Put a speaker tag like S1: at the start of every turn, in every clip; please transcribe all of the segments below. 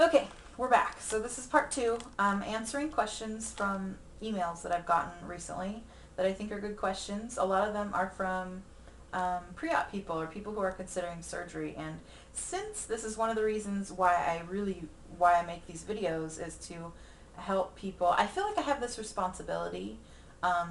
S1: Okay, we're back. So this is part two. Answering questions from emails that I've gotten recently that I think are good questions. A lot of them are from pre-op people or people who are considering surgery. And since this is one of the reasons why I make these videos is to help people, I feel like I have this responsibility um,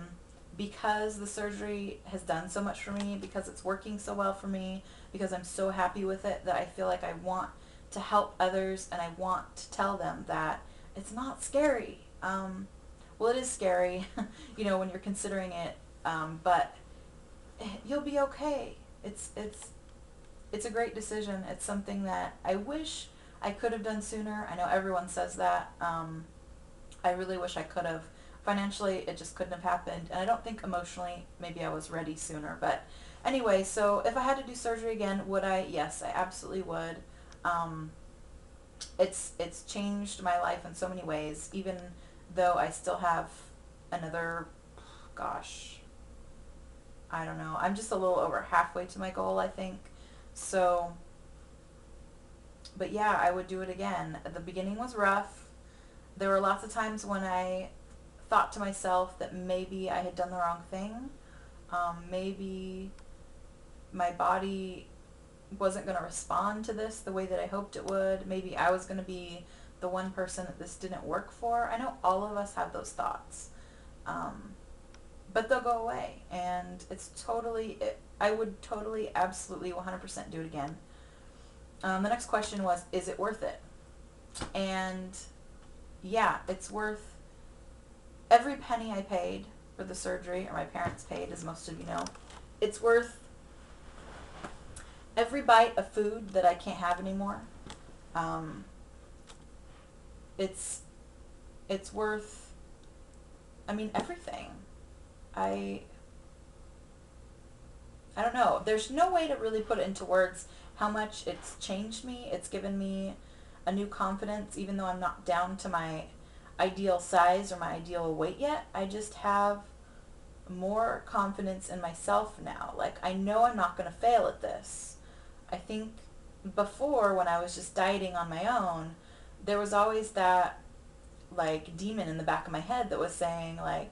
S1: because the surgery has done so much for me, because it's working so well for me, because I'm so happy with it that I feel like I want to help others, and I want to tell them that it's not scary. Well, it is scary, when you're considering it, but you'll be okay. It's a great decision. It's something that I wish I could have done sooner. I know everyone says that. I really wish I could have. Financially, it just couldn't have happened, and I don't think emotionally maybe I was ready sooner. But anyway, so if I had to do surgery again, would I? Yes, I absolutely would. Um, it's changed my life in so many ways, even though I still have another, gosh, I don't know. I'm just a little over halfway to my goal, I think. So, but yeah, I would do it again. The beginning was rough. There were lots of times when I thought to myself that maybe I had done the wrong thing. Maybe my body wasn't going to respond to this the way that I hoped it would. Maybe I was going to be the one person that this didn't work for. I know all of us have those thoughts. Um, but they'll go away. And I would totally, absolutely, 100% do it again. The next question was, is it worth it? And yeah, it's worth every penny I paid for the surgery, or my parents paid, as most of you know. It's worth every bite of food that I can't have anymore. Um, it's it's worth, I mean, everything. I I don't know. There's no way to really put it into words how much it's changed me. It's given me a new confidence, even though I'm not down to my ideal size or my ideal weight yet. I just have more confidence in myself now. Like, I know I'm not going to fail at this. I think before, when I was just dieting on my own, there was always that, like, demon in the back of my head that was saying, like,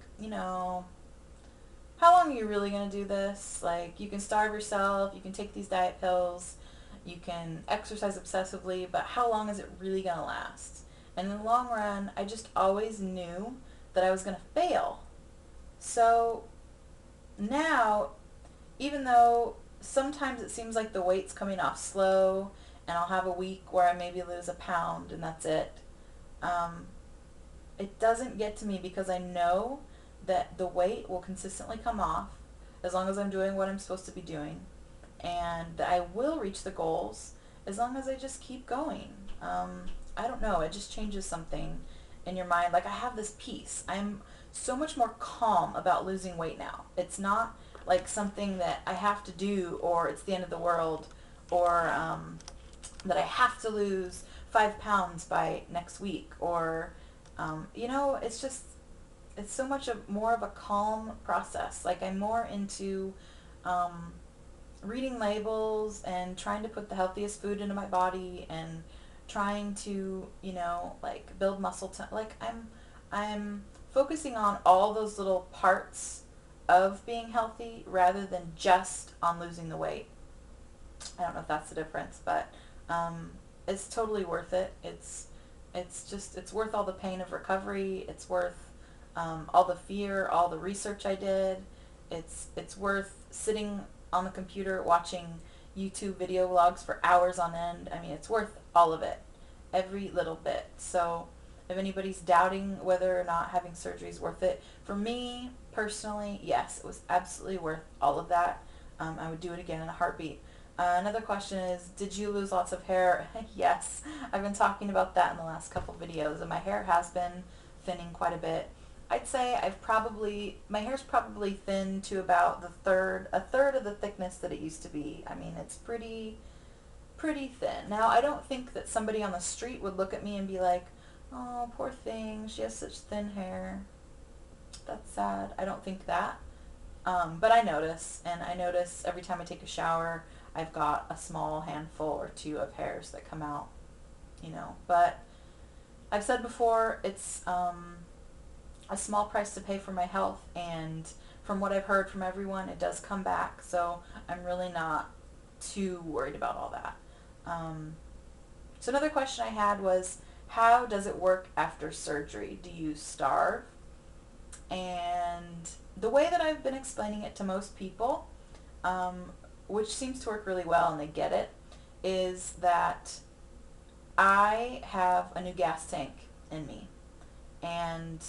S1: how long are you really going to do this? Like, you can starve yourself, you can take these diet pills, you can exercise obsessively, but how long is it really going to last? And in the long run, I just always knew that I was going to fail. So now, even though sometimes it seems like the weight's coming off slow, and I'll have a week where I maybe lose a pound and that's it, um, it doesn't get to me because I know that the weight will consistently come off as long as I'm doing what I'm supposed to be doing, and that I will reach the goals as long as I just keep going. I don't know, it just changes something in your mind. Like, I have this peace. I'm so much more calm about losing weight now. It's not like something that I have to do, or it's the end of the world, or that I have to lose 5 pounds by next week, or it's just, it's so much more of a calm process. Like, I'm more into um, reading labels and trying to put the healthiest food into my body, and trying to, like, build muscle. Like, I'm focusing on all those little parts of being healthy rather than just on losing the weight. I don't know if that's the difference, but it's totally worth it. It's worth all the pain of recovery. It's worth all the fear, all the research I did. It's worth sitting on the computer watching YouTube video vlogs for hours on end. I mean, it's worth all of it, every little bit. So if anybody's doubting whether or not having surgery is worth it, for me personally, yes, it was absolutely worth all of that. I would do it again in a heartbeat. Another question is, did you lose lots of hair? Yes, I've been talking about that in the last couple videos, and my hair has been thinning quite a bit. I'd say my hair's probably thinned to about a third of the thickness that it used to be. I mean, it's pretty thin. Now, I don't think that somebody on the street would look at me and be like, oh, poor thing, she has such thin hair. That's sad. I don't think that. But I notice, and I notice every time I take a shower, I've got a small handful or two of hairs that come out. you know. But I've said before, it's a small price to pay for my health, and from what I've heard from everyone, it does come back. So I'm really not too worried about all that. Um, so another question I had was, how does it work after surgery? Do you starve? And the way that I've been explaining it to most people, um, which seems to work really well and they get it, is that I have a new gas tank in me, and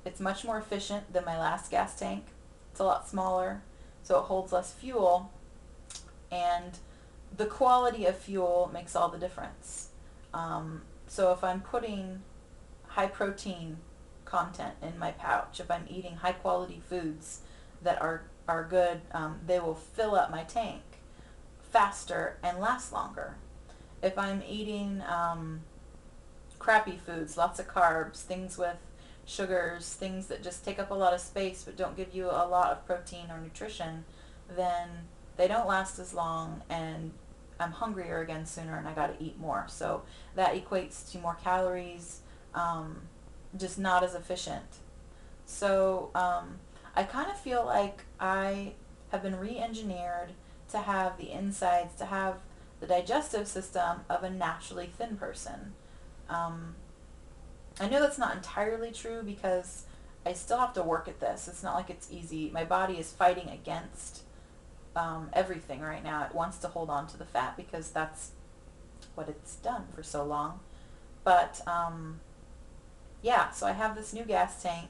S1: it's much more efficient than my last gas tank. It's a lot smaller, so it holds less fuel, and the quality of fuel makes all the difference. So if I'm putting high protein content in my pouch, if I'm eating high quality foods that are good, they will fill up my tank faster and last longer. If I'm eating crappy foods, lots of carbs, things with sugars, things that just take up a lot of space but don't give you a lot of protein or nutrition, then they don't last as long, and I'm hungrier again sooner, and I got to eat more. So that equates to more calories, just not as efficient. So I kind of feel like I have been re-engineered to have the insides, to have the digestive system of a naturally thin person. Um, I know that's not entirely true because I still have to work at this. It's not like it's easy. My body is fighting against everything right now. It wants to hold on to the fat because that's what it's done for so long. But yeah, so I have this new gas tank,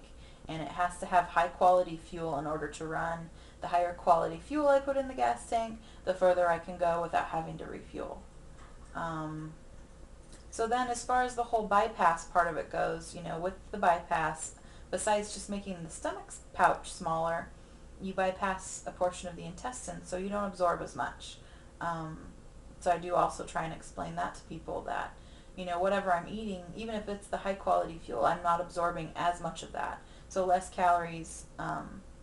S1: and it has to have high quality fuel in order to run. The higher quality fuel I put in the gas tank, the further I can go without having to refuel. Um, so then as far as the whole bypass part of it goes, you know, with the bypass, besides just making the stomach pouch smaller, you bypass a portion of the intestine, so you don't absorb as much. Um, so I do also try and explain that to people that, you know, whatever I'm eating, even if it's the high quality fuel, I'm not absorbing as much of that. So less calories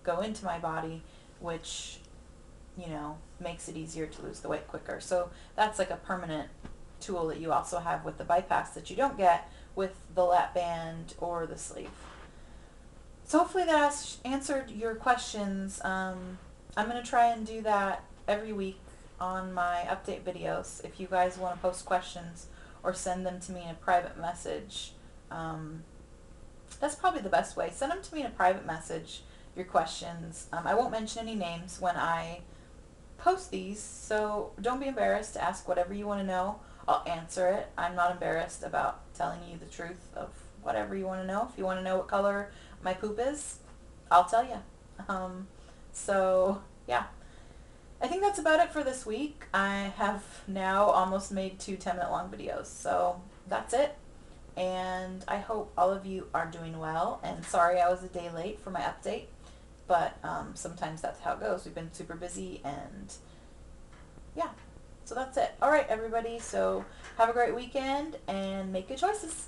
S1: go into my body, which, you know, makes it easier to lose the weight quicker. So that's like a permanent tool that you also have with the bypass that you don't get with the lap band or the sleeve. So hopefully that has answered your questions. I'm going to try and do that every week on my update videos. If you guys want to post questions or send them to me in a private message, that's probably the best way. Send them to me in a private message, your questions. I won't mention any names when I post these, so don't be embarrassed to ask whatever you want to know. I'll answer it. I'm not embarrassed about telling you the truth of whatever you want to know. If you want to know what color my poop is, I'll tell you. So yeah, I think that's about it for this week. I have now almost made 2 10-minute long videos, so that's it. And I hope all of you are doing well, and sorry I was a day late for my update, but sometimes that's how it goes. We've been super busy, and yeah, so that's it. All right, everybody, so have a great weekend and make good choices.